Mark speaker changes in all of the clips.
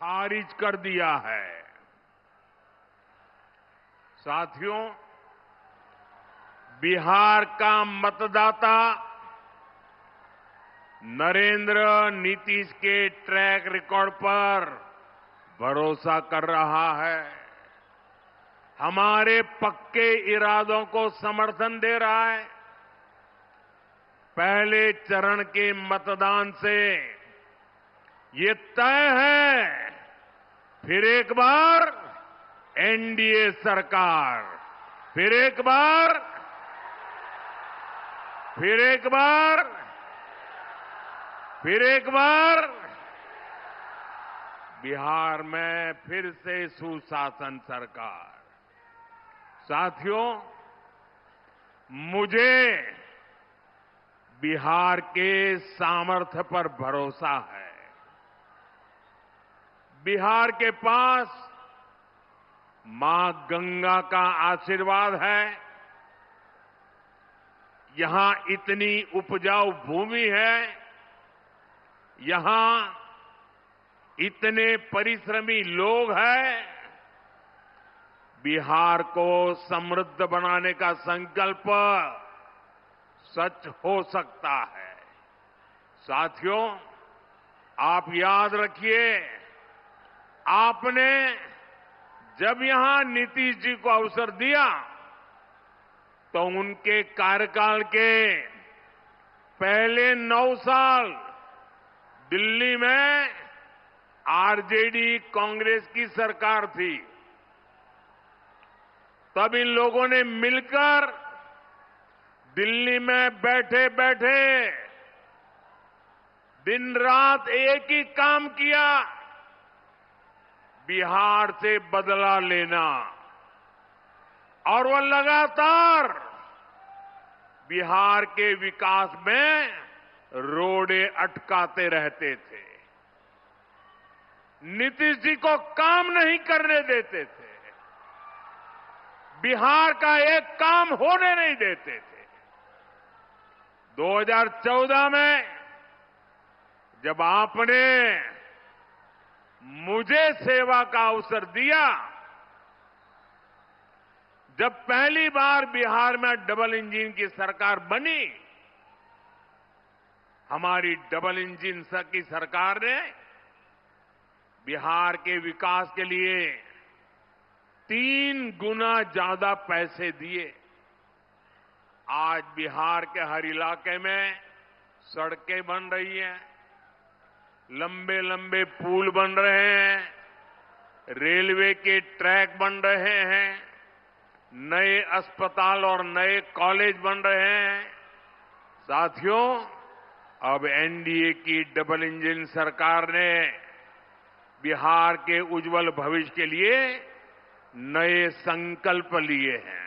Speaker 1: खारिज कर दिया है। साथियों, बिहार का मतदाता नरेंद्र नीतीश के ट्रैक रिकॉर्ड पर भरोसा कर रहा है, हमारे पक्के इरादों को समर्थन दे रहा है। पहले चरण के मतदान से ये तय है, फिर एक बार एनडीए सरकार, फिर एक बार बिहार में फिर से सुशासन सरकार। साथियों, मुझे बिहार के सामर्थ्य पर भरोसा है। बिहार के पास मां गंगा का आशीर्वाद है। यहां इतनी उपजाऊ भूमि है, यहां इतने परिश्रमी लोग हैं। बिहार को समृद्ध बनाने का संकल्प सच हो सकता है। साथियों, आप याद रखिए, आपने जब यहां नीतीश जी को अवसर दिया तो उनके कार्यकाल के पहले 9 साल दिल्ली में आरजेडी कांग्रेस की सरकार थी। तब इन लोगों ने मिलकर दिल्ली में बैठे बैठे दिन रात एक ही काम किया, बिहार से बदला लेना। और वो लगातार बिहार के विकास में रोड़े अटकाते रहते थे, नीतीश जी को काम नहीं करने देते थे, बिहार का एक काम होने नहीं देते थे। 2014 में जब आपने मुझे सेवा का अवसर दिया, जब पहली बार बिहार में डबल इंजन की सरकार बनी, हमारी डबल इंजन की सरकार ने बिहार के विकास के लिए 3 गुना ज्यादा पैसे दिए। आज बिहार के हर इलाके में सड़कें बन रही हैं, लंबे लंबे पुल बन रहे हैं, रेलवे के ट्रैक बन रहे हैं, नए अस्पताल और नए कॉलेज बन रहे हैं। साथियों, अब एनडीए की डबल इंजन सरकार ने बिहार के उज्जवल भविष्य के लिए नए संकल्प लिए हैं।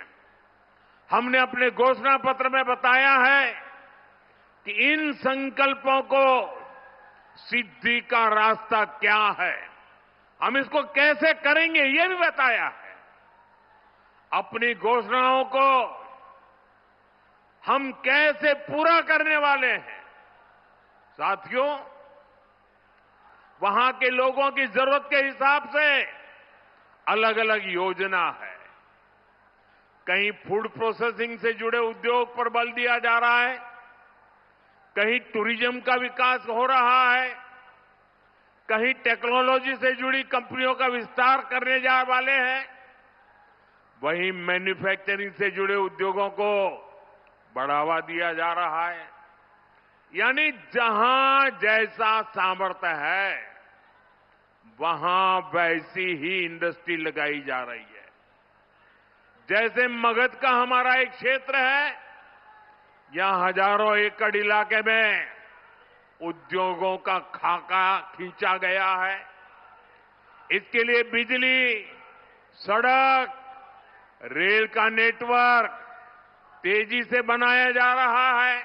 Speaker 1: हमने अपने घोषणा पत्र में बताया है कि इन संकल्पों को सिद्धि का रास्ता क्या है, हम इसको कैसे करेंगे, ये भी बताया है। अपनी घोषणाओं को हम कैसे पूरा करने वाले हैं। साथियों, वहां के लोगों की जरूरत के हिसाब से अलग अलग योजना है। कहीं फूड प्रोसेसिंग से जुड़े उद्योग पर बल दिया जा रहा है, कहीं टूरिज्म का विकास हो रहा है, कहीं टेक्नोलॉजी से जुड़ी कंपनियों का विस्तार करने जा वाले हैं, वहीं मैन्युफैक्चरिंग से जुड़े उद्योगों को बढ़ावा दिया जा रहा है। यानी जहां जैसा सामर्थ्य है, वहां वैसी ही इंडस्ट्री लगाई जा रही है। जैसे मगध का हमारा एक क्षेत्र है, यहां हजारों एकड़ इलाके में उद्योगों का खाका खींचा गया है। इसके लिए बिजली, सड़क, रेल का नेटवर्क तेजी से बनाया जा रहा है।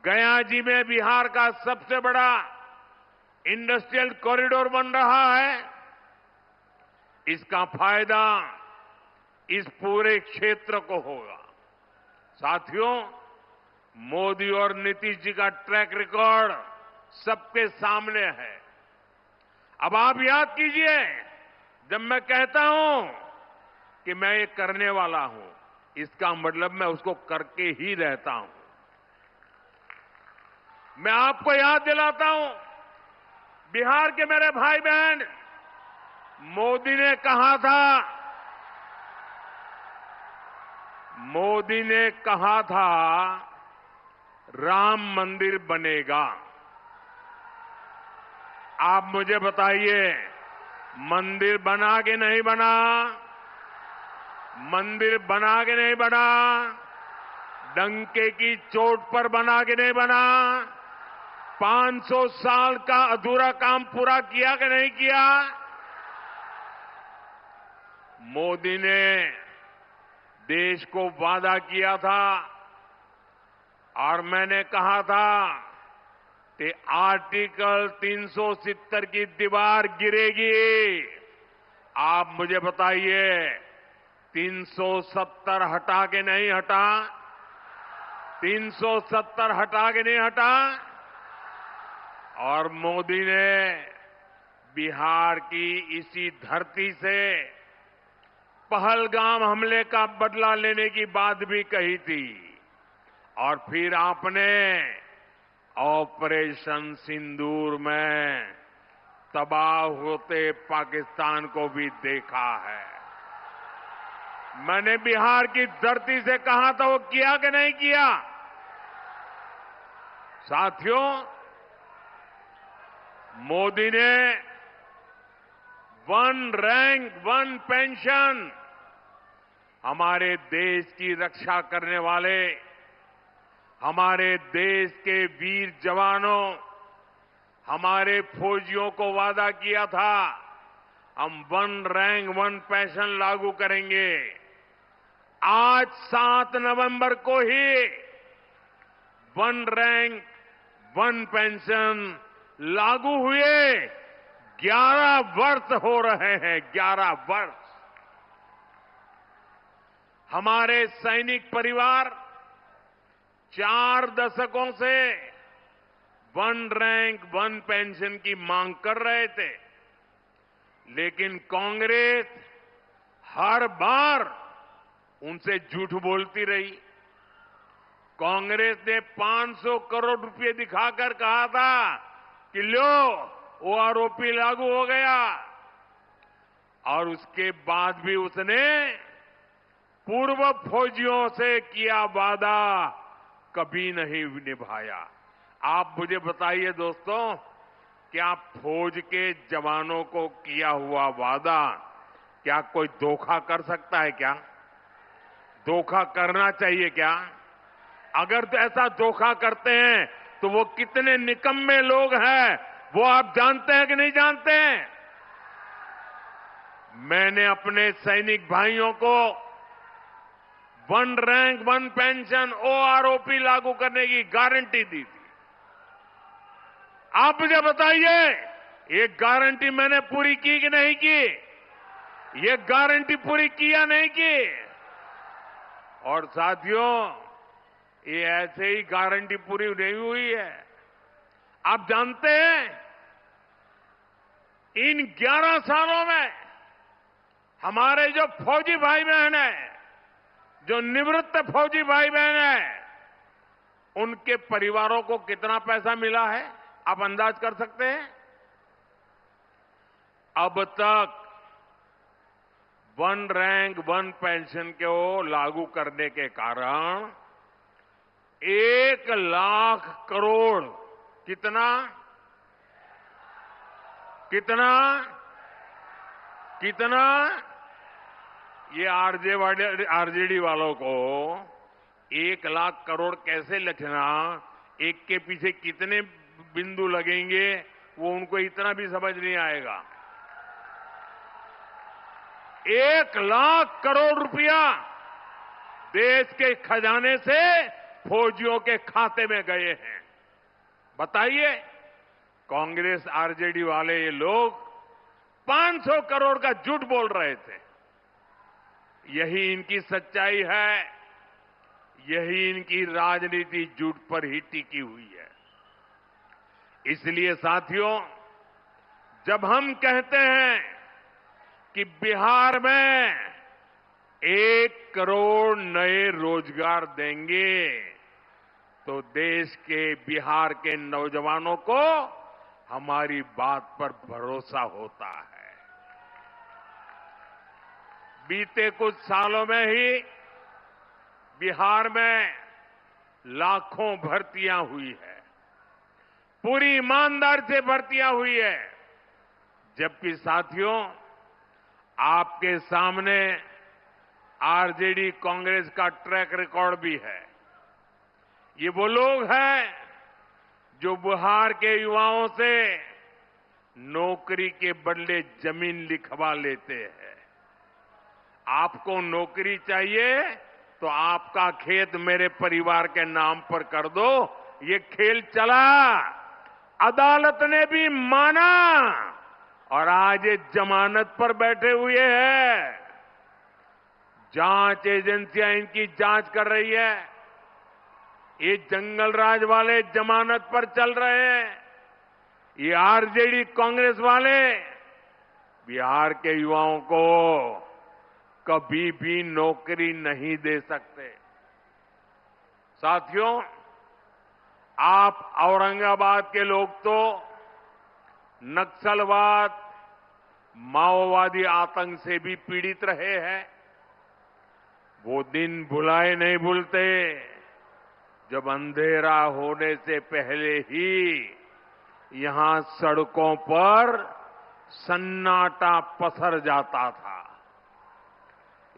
Speaker 1: गया जी में बिहार का सबसे बड़ा इंडस्ट्रियल कॉरिडोर बन रहा है। इसका फायदा इस पूरे क्षेत्र को होगा। साथियों, मोदी और नीतीश जी का ट्रैक रिकॉर्ड सबके सामने है। अब आप याद कीजिए, जब मैं कहता हूं कि मैं ये करने वाला हूं, इसका मतलब मैं उसको करके ही रहता हूं। मैं आपको याद दिलाता हूं, बिहार के मेरे भाई बहन, मोदी ने कहा था राम मंदिर बनेगा। आप मुझे बताइए, मंदिर बना के नहीं बना? मंदिर बना के नहीं बना? डंके की चोट पर बना के नहीं बना? 500 साल का अधूरा काम पूरा किया कि नहीं किया? मोदी ने देश को वादा किया था और मैंने कहा था कि आर्टिकल 370 की दीवार गिरेगी। आप मुझे बताइए, 370 हटा के नहीं हटा? 370 हटा के नहीं हटा? और मोदी ने बिहार की इसी धरती से पहलगाम हमले का बदला लेने की बात भी कही थी। और फिर आपने ऑपरेशन सिंदूर में तबाह होते पाकिस्तान को भी देखा है। मैंने बिहार की धरती से कहा था, वो किया कि नहीं किया? साथियों, मोदी ने वन रैंक वन पेंशन, हमारे देश की रक्षा करने वाले, हमारे देश के वीर जवानों, हमारे फौजियों को वादा किया था, हम वन रैंक वन पेंशन लागू करेंगे। आज 7 नवंबर को ही वन रैंक वन पेंशन लागू हुए 11 वर्ष हो रहे हैं। 11 वर्ष। हमारे सैनिक परिवार 4 दशकों से वन रैंक वन पेंशन की मांग कर रहे थे, लेकिन कांग्रेस हर बार उनसे झूठ बोलती रही। कांग्रेस ने 500 करोड़ रुपए दिखाकर कहा था कि लो, ओआरओपी लागू हो गया, और उसके बाद भी उसने पूर्व फौजियों से किया वादा कभी नहीं निभाया। आप मुझे बताइए दोस्तों, क्या फौज के जवानों को किया हुआ वादा क्या कोई धोखा कर सकता है? क्या धोखा करना चाहिए क्या? अगर तो ऐसा धोखा करते हैं तो वो कितने निकम्मे लोग हैं, वो आप जानते हैं कि नहीं जानते हैं? मैंने अपने सैनिक भाइयों को one rank one pension OROP लागू करने की गारंटी दी थी। आप मुझे बताइए, ये गारंटी मैंने पूरी की कि नहीं की? ये गारंटी पूरी की या नहीं की? और साथियों, ये ऐसे ही गारंटी पूरी नहीं हुई है। आप जानते हैं, इन 11 सालों में हमारे जो फौजी भाई बहन हैं, जो निवृत्त फौजी भाई बहन हैं, उनके परिवारों को कितना पैसा मिला है? आप अंदाज कर सकते हैं? अब तक वन रैंक वन पेंशन को लागू करने के कारण 1 लाख करोड़, कितना कितना कितना ये आरजेडी वालों को 1 लाख करोड़ कैसे लिखना, एक के पीछे कितने बिंदु लगेंगे, वो उनको इतना भी समझ नहीं आएगा। 1 लाख करोड़ रुपया देश के खजाने से फौजियों के खाते में गए हैं। बताइए, कांग्रेस आरजेडी वाले ये लोग 500 करोड़ का झूठ बोल रहे थे। यही इनकी सच्चाई है, यही इनकी राजनीति झूठ पर ही टिकी हुई है। इसलिए साथियों, जब हम कहते हैं कि बिहार में 1 करोड़ नए रोजगार देंगे, तो देश के बिहार के नौजवानों को हमारी बात पर भरोसा होता है। बीते कुछ सालों में ही बिहार में लाखों भर्तियां हुई है, पूरी ईमानदारी से भर्तियां हुई है। जबकि साथियों, आपके सामने आरजेडी कांग्रेस का ट्रैक रिकॉर्ड भी है। ये वो लोग हैं जो बिहार के युवाओं से नौकरी के बदले जमीन लिखवा लेते हैं। आपको नौकरी चाहिए तो आपका खेत मेरे परिवार के नाम पर कर दो। ये खेल चला, अदालत ने भी माना और आज ये जमानत पर बैठे हुए हैं। जांच एजेंसियां इनकी जांच कर रही है। ये जंगल राज वाले जमानत पर चल रहे हैं। ये आरजेडी कांग्रेस वाले बिहार के युवाओं को कभी भी नौकरी नहीं दे सकते। साथियों, आप औरंगाबाद के लोग तो नक्सलवाद, माओवादी आतंक से भी पीड़ित रहे हैं। वो दिन भुलाए नहीं भूलते जब अंधेरा होने से पहले ही यहां सड़कों पर सन्नाटा पसर जाता था।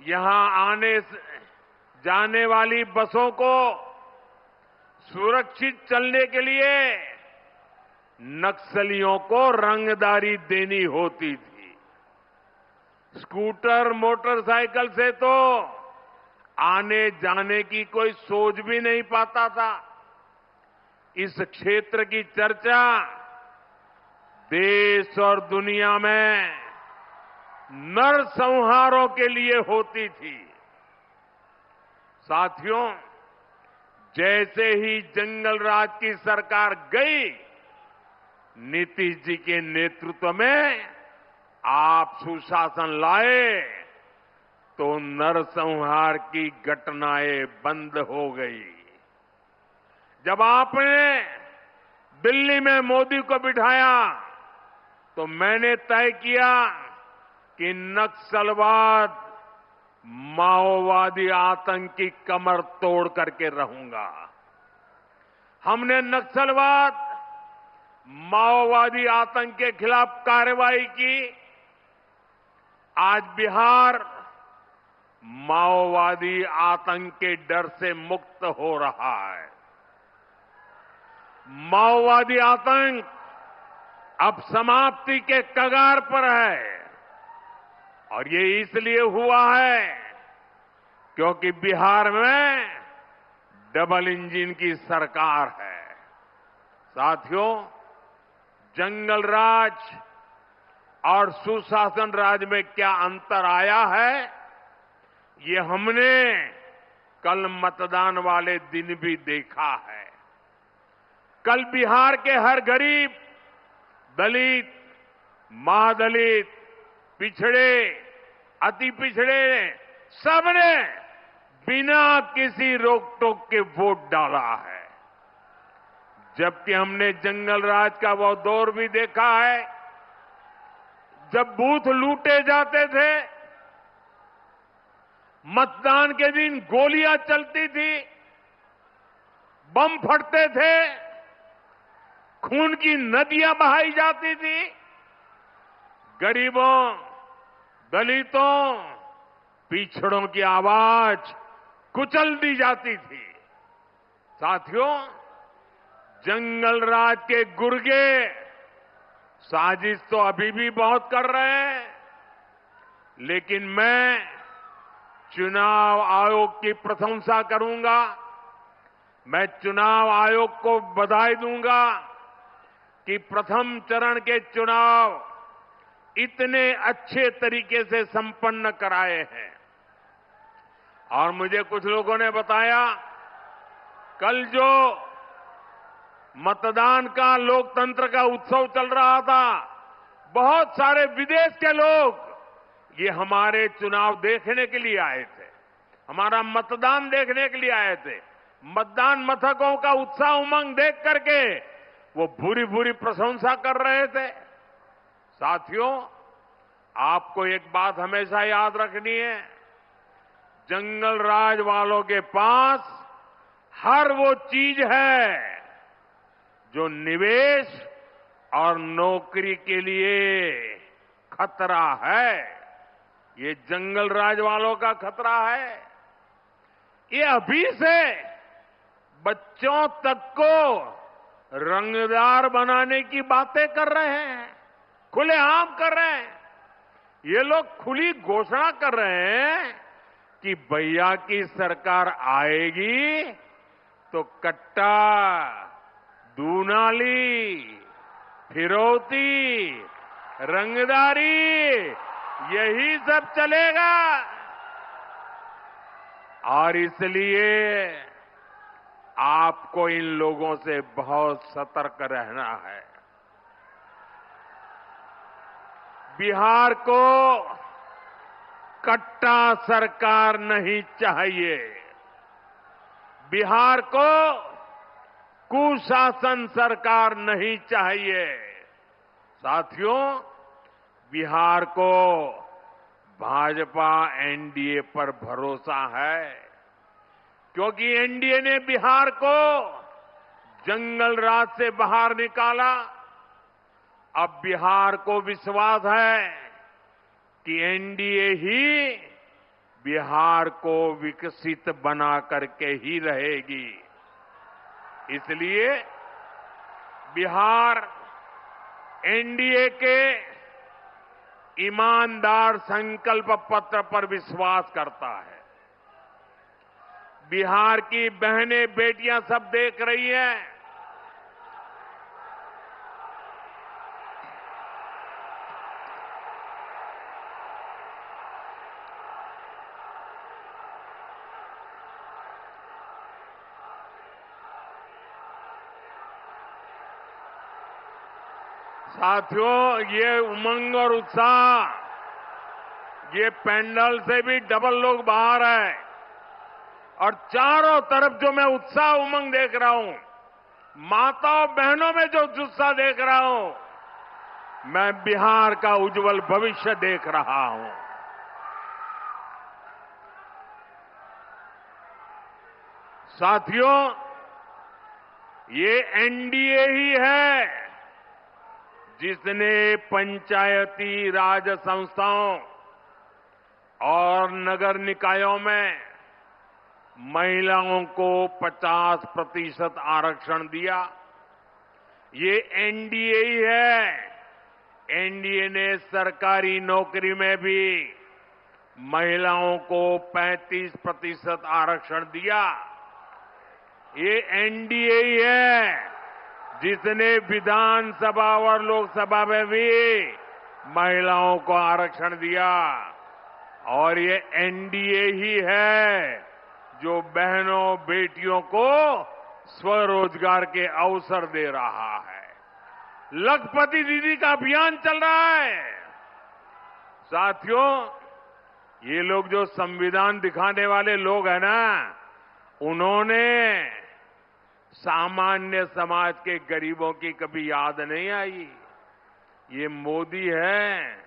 Speaker 1: यहां आने जाने वाली बसों को सुरक्षित चलने के लिए नक्सलियों को रंगदारी देनी होती थी। स्कूटर, मोटरसाइकिल से तो आने जाने की कोई सोच भी नहीं पाता था। इस क्षेत्र की चर्चा देश और दुनिया में नरसंहारों के लिए होती थी। साथियों, जैसे ही जंगल राज की सरकार गई, नीतीश जी के नेतृत्व में आप सुशासन लाए तो नरसंहार की घटनाएं बंद हो गई। जब आपने दिल्ली में मोदी को बिठाया तो मैंने तय किया कि नक्सलवाद, माओवादी आतंक की कमर तोड़ करके रहूंगा। हमने नक्सलवाद, माओवादी आतंक के खिलाफ कार्रवाई की। आज बिहार माओवादी आतंक के डर से मुक्त हो रहा है। माओवादी आतंक अब समाप्ति के कगार पर है और ये इसलिए हुआ है क्योंकि बिहार में डबल इंजन की सरकार है। साथियों, जंगल राज और सुशासन राज में क्या अंतर आया है, ये हमने कल मतदान वाले दिन भी देखा है। कल बिहार के हर गरीब, दलित, महादलित, पिछड़े, अति पिछड़े, सबने बिना किसी रोक टोक के वोट डाला है। जबकि हमने जंगल राज का वो दौर भी देखा है जब बूथ लूटे जाते थे, मतदान के दिन गोलियां चलती थी, बम फटते थे, खून की नदियां बहाई जाती थी, गरीबों, दलितों, पिछड़ों की आवाज कुचल दी जाती थी। साथियों, जंगल राज के गुर्गे साजिश तो अभी भी बहुत कर रहे हैं, लेकिन मैं चुनाव आयोग की प्रशंसा करूंगा। मैं चुनाव आयोग को बधाई दूंगा कि प्रथम चरण के चुनाव इतने अच्छे तरीके से संपन्न कराए हैं। और मुझे कुछ लोगों ने बताया, कल जो मतदान का, लोकतंत्र का उत्सव चल रहा था, बहुत सारे विदेश के लोग ये हमारे चुनाव देखने के लिए आए थे, हमारा मतदान देखने के लिए आए थे। मतदान मथकों का उत्साह उमंग देख करके वो भूरी भूरी प्रशंसा कर रहे थे। साथियों, आपको एक बात हमेशा याद रखनी है, जंगल राज वालों के पास हर वो चीज है जो निवेश और नौकरी के लिए खतरा है। ये जंगल राज वालों का खतरा है। ये अभी से बच्चों तक को रंगदार बनाने की बातें कर रहे हैं, खुलेआम कर रहे हैं। ये लोग खुली घोषणा कर रहे हैं कि भैया की सरकार आएगी तो कट्टा, दूनाली, फिरौती, रंगदारी यही सब चलेगा। और इसलिए आपको इन लोगों से बहुत सतर्क रहना है। बिहार को कट्टा सरकार नहीं चाहिए। बिहार को कुशासन सरकार नहीं चाहिए। साथियों, बिहार को भाजपा एनडीए पर भरोसा है, क्योंकि एनडीए ने बिहार को जंगल राज से बाहर निकाला। अब बिहार को विश्वास है कि एनडीए ही बिहार को विकसित बना करके ही रहेगी। इसलिए बिहार एनडीए के ईमानदार संकल्प पत्र पर विश्वास करता है। बिहार की बहनें बेटियां सब देख रही हैं। साथियों, ये उमंग और उत्साह, ये पैंडल से भी डबल लोग बाहर है। और चारों तरफ जो मैं उत्साह उमंग देख रहा हूं, माताओं बहनों में जो जुस्सा देख रहा हूं, मैं बिहार का उज्जवल भविष्य देख रहा हूं। साथियों, ये एनडीए ही है जिसने पंचायती राज संस्थाओं और नगर निकायों में महिलाओं को 50% आरक्षण दिया। ये एनडीए ही है। एनडीए ने सरकारी नौकरी में भी महिलाओं को 35% आरक्षण दिया। ये एनडीए ही है जिसने विधानसभा और लोकसभा में भी महिलाओं को आरक्षण दिया। और ये एनडीए ही है जो बहनों बेटियों को स्वरोजगार के अवसर दे रहा है। लखपति दीदी का अभियान चल रहा है। साथियों, ये लोग जो संविधान दिखाने वाले लोग हैं ना, उन्होंने सामान्य समाज के गरीबों की कभी याद नहीं आई। ये मोदी है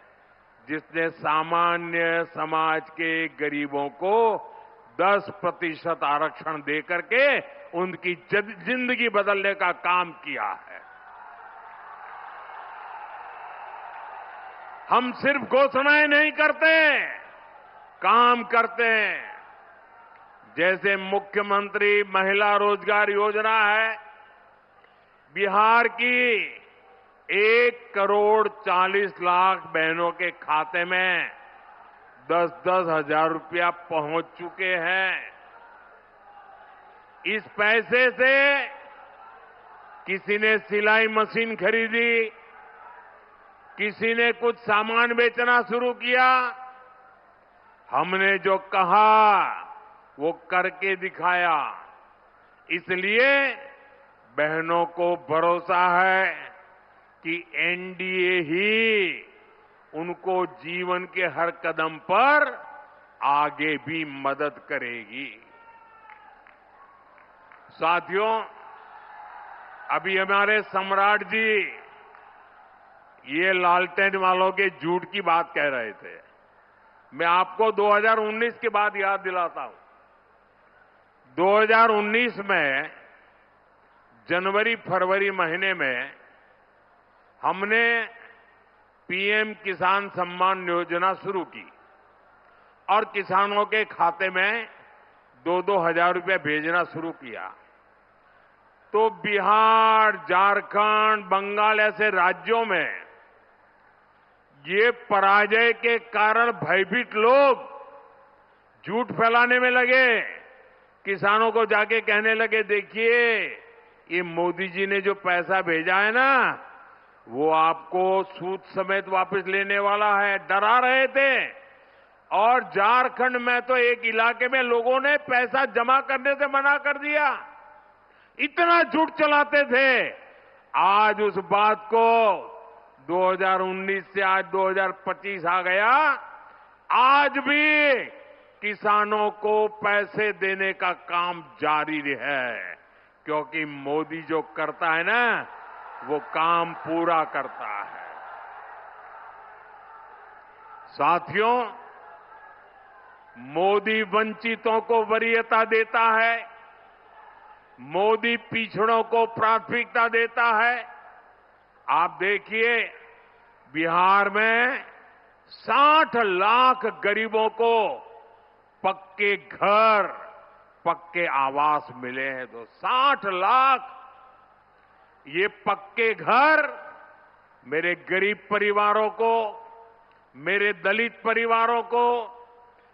Speaker 1: जिसने सामान्य समाज के गरीबों को 10% आरक्षण देकर के उनकी जिंदगी बदलने का काम किया है। हम सिर्फ घोषणाएं नहीं करते, काम करते हैं। जैसे मुख्यमंत्री महिला रोजगार योजना है, बिहार की 1,40,00,000 बहनों के खाते में 10-10 हजार रुपया पहुंच चुके हैं। इस पैसे से किसी ने सिलाई मशीन खरीदी, किसी ने कुछ सामान बेचना शुरू किया। हमने जो कहा वो करके दिखाया। इसलिए बहनों को भरोसा है कि एनडीए ही उनको जीवन के हर कदम पर आगे भी मदद करेगी। साथियों, अभी हमारे सम्राट जी ये लालटेन वालों के झूठ की बात कह रहे थे। मैं आपको 2019 की बात याद दिलाता हूं। 2019 में जनवरी फरवरी महीने में हमने पीएम किसान सम्मान योजना शुरू की और किसानों के खाते में 2-2 हजार रुपये भेजना शुरू किया। तो बिहार, झारखंड, बंगाल ऐसे राज्यों में ये पराजय के कारण भयभीत लोग झूठ फैलाने में लगे। किसानों को जाके कहने लगे, देखिए ये मोदी जी ने जो पैसा भेजा है ना, वो आपको सूद समेत वापस लेने वाला है। डरा रहे थे। और झारखंड में तो एक इलाके में लोगों ने पैसा जमा करने से मना कर दिया। इतना झूठ चलाते थे। आज उस बात को 2019 से आज 2025 आ गया, आज भी किसानों को पैसे देने का काम जारी है, क्योंकि मोदी जो करता है ना, वो काम पूरा करता है। साथियों, मोदी वंचितों को वरीयता देता है, मोदी पिछड़ों को प्राथमिकता देता है। आप देखिए, बिहार में 60 लाख गरीबों को पक्के घर, पक्के आवास मिले हैं। तो 60 लाख ये पक्के घर मेरे गरीब परिवारों को, मेरे दलित परिवारों को,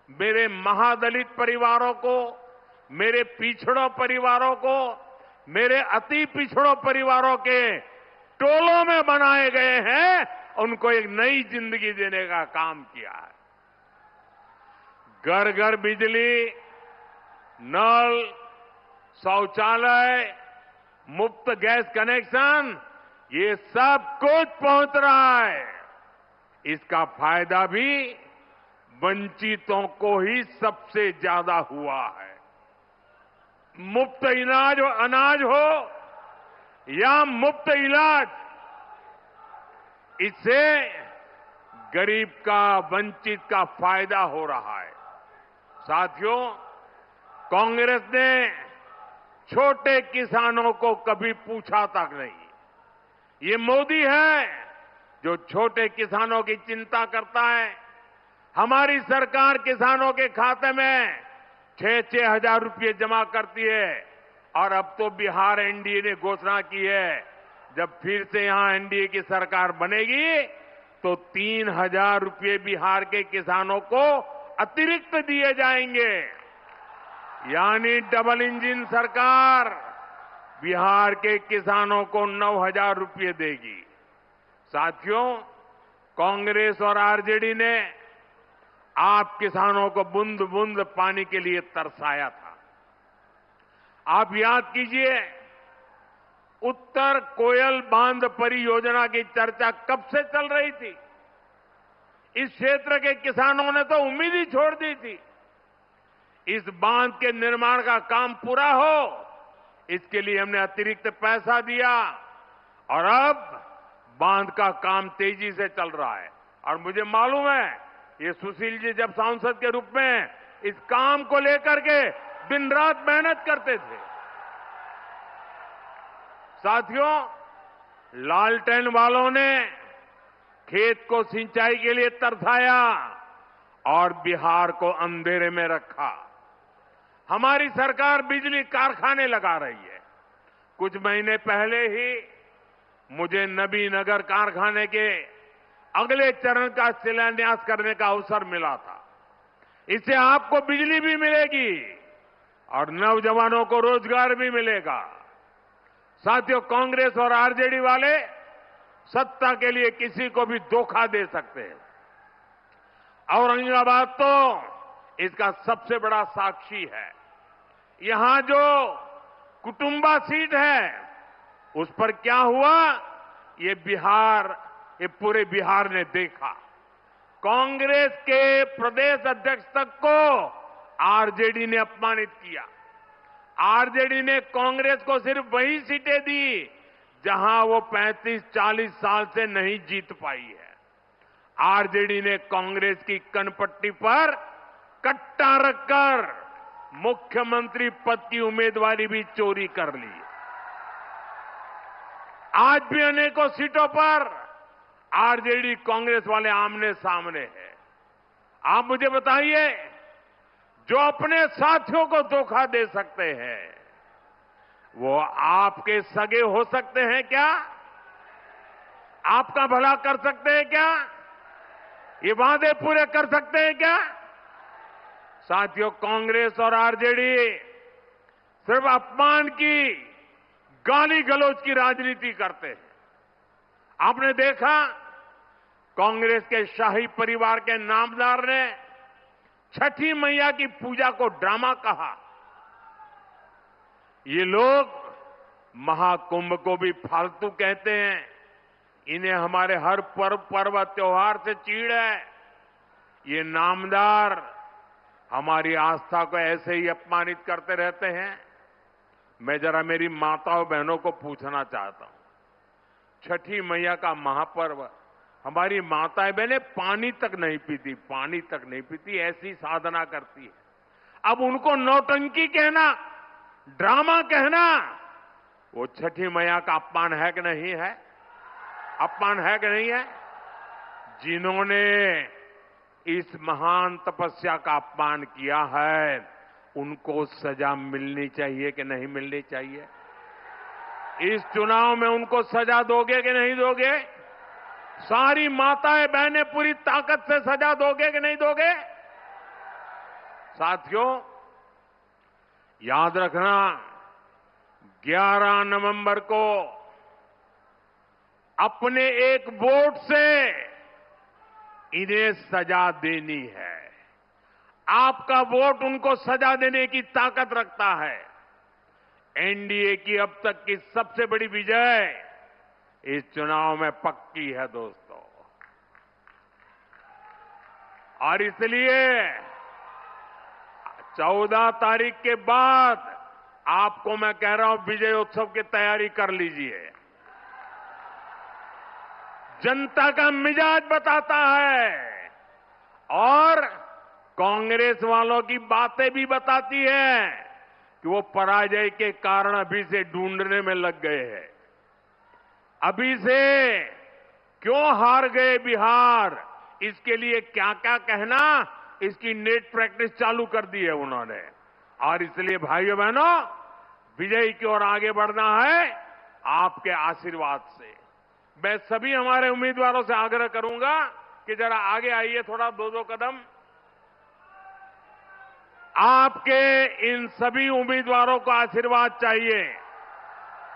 Speaker 1: मेरे महादलित परिवारों को, मेरे पिछड़ों परिवारों को, मेरे अति पिछड़ों परिवारों के टोलों में बनाए गए हैं। उनको एक नई जिंदगी देने का काम किया है। घर घर बिजली, नल, शौचालय, मुफ्त गैस कनेक्शन, ये सब कुछ पहुंच रहा है। इसका फायदा भी वंचितों को ही सबसे ज्यादा हुआ है। मुफ्त अनाज हो या मुफ्त इलाज, इससे गरीब का, वंचित का फायदा हो रहा है। साथियों, कांग्रेस ने छोटे किसानों को कभी पूछा तक नहीं। ये मोदी है जो छोटे किसानों की चिंता करता है। हमारी सरकार किसानों के खाते में 6-6 हजार रुपये जमा करती है। और अब तो बिहार एनडीए ने घोषणा की है, जब फिर से यहां एनडीए की सरकार बनेगी तो 3,000 रुपये बिहार के किसानों को अतिरिक्त दिए जाएंगे। यानी डबल इंजन सरकार बिहार के किसानों को 9,000 रुपये देगी। साथियों, कांग्रेस और आरजेडी ने आप किसानों को बूंद बूंद पानी के लिए तरसाया था। आप याद कीजिए, उत्तर कोयल बांध परियोजना की चर्चा कब से चल रही थी। इस क्षेत्र के किसानों ने तो उम्मीद ही छोड़ दी थी। इस बांध के निर्माण का काम पूरा हो, इसके लिए हमने अतिरिक्त पैसा दिया और अब बांध का काम तेजी से चल रहा है। और मुझे मालूम है, ये सुशील जी जब सांसद के रूप में इस काम को लेकर के दिन रात मेहनत करते थे। साथियों, लालटेन वालों ने खेत को सिंचाई के लिए तरसाया और बिहार को अंधेरे में रखा। हमारी सरकार बिजली कारखाने लगा रही है। कुछ महीने पहले ही मुझे नबीनगर कारखाने के अगले चरण का शिलान्यास करने का अवसर मिला था। इससे आपको बिजली भी मिलेगी और नौजवानों को रोजगार भी मिलेगा। साथियों, कांग्रेस और आरजेडी वाले सत्ता के लिए किसी को भी धोखा दे सकते हैं। औरंगाबाद तो इसका सबसे बड़ा साक्षी है। यहां जो कुटुंबा सीट है, उस पर क्या हुआ, ये पूरे बिहार ने देखा। कांग्रेस के प्रदेश अध्यक्ष तक को आरजेडी ने अपमानित किया। आरजेडी ने कांग्रेस को सिर्फ वही सीटें दी जहां वो 35-40 साल से नहीं जीत पाई है। आरजेडी ने कांग्रेस की कनपट्टी पर कट्टा रखकर मुख्यमंत्री पद की उम्मीदवारी भी चोरी कर ली। आज भी अनेकों सीटों पर आरजेडी कांग्रेस वाले आमने सामने हैं। आप मुझे बताइए, जो अपने साथियों को धोखा दे सकते हैं वो आपके सगे हो सकते हैं क्या? आपका भला कर सकते हैं क्या? ये वादे पूरे कर सकते हैं क्या? साथियों, कांग्रेस और आरजेडी सिर्फ अपमान की, गाली गलौज की राजनीति करते हैं। आपने देखा, कांग्रेस के शाही परिवार के नामदार ने छठी मैया की पूजा को ड्रामा कहा। ये लोग महाकुंभ को भी फालतू कहते हैं। इन्हें हमारे हर पर्व त्योहार से चीड़ है। ये नामदार हमारी आस्था को ऐसे ही अपमानित करते रहते हैं। मैं जरा मेरी माताओं बहनों को पूछना चाहता हूं, छठी मैया का महापर्व, हमारी माताएं बहनें पानी तक नहीं पीती, ऐसी साधना करती है। अब उनको नौटंकी कहना, ड्रामा कहना, वो छठी मैया का अपमान है कि नहीं है? अपमान है कि नहीं है? जिन्होंने इस महान तपस्या का अपमान किया है, उनको सजा मिलनी चाहिए कि नहीं मिलनी चाहिए? इस चुनाव में उनको सजा दोगे कि नहीं दोगे? सारी माताएं बहनें पूरी ताकत से सजा दोगे कि नहीं दोगे? साथियों, याद रखना, 11 नवंबर को अपने एक वोट से इन्हें सजा देनी है। आपका वोट उनको सजा देने की ताकत रखता है। एनडीए की अब तक की सबसे बड़ी विजय इस चुनाव में पक्की है दोस्तों। और इसलिए 14 तारीख के बाद आपको मैं कह रहा हूं, विजय उत्सव की तैयारी कर लीजिए। जनता का मिजाज बताता है और कांग्रेस वालों की बातें भी बताती है कि वो पराजय के कारण अभी से ढूंढने में लग गए हैं। अभी से क्यों हार गए बिहार, इसके लिए क्या क्या कहना, इसकी नेट प्रैक्टिस चालू कर दी है उन्होंने। और इसलिए भाइयों बहनों, विजय की ओर आगे बढ़ना है आपके आशीर्वाद से। मैं सभी हमारे उम्मीदवारों से आग्रह करूंगा कि जरा आगे आइए, थोड़ा 2-2 कदम। आपके इन सभी उम्मीदवारों को आशीर्वाद चाहिए।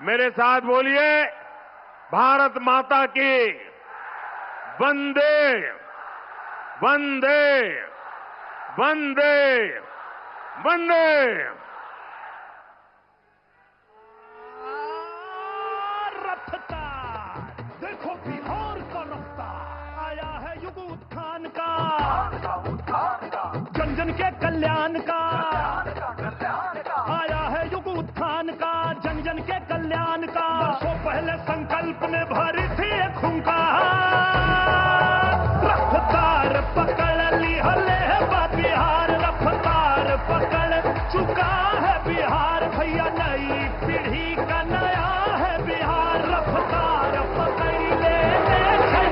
Speaker 1: मेरे साथ बोलिए, भारत माता की वंदे वंदे वंदे वंदे।
Speaker 2: रफ्तार देखो बिहार का रफ्तार, आया है युग उत्थान का, जन जन के कल्याण का, आया है युग उत्थान का, जन जन के कल्याण का। वर्षों पहले संकल्प ने भरी थी एक हुंकार, रफ्तार पकड़ ली हले बिहार, रफ्तार पकड़ चुका है बिहार। भैया नई पीढ़ी का नया है बिहार, रफ्तार पकड़ ले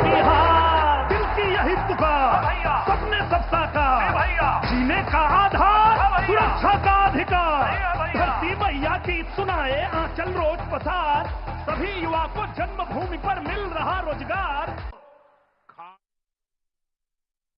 Speaker 2: बिहार। दिल की यही पुकार, सपने सब साकार, जीने का आधार, सुरक्षा का अधिकार। धरती मैया की सुनाए आंचल रोज पसार, सभी युवा को जन्मभूमि पर मिल रहा रोजगार।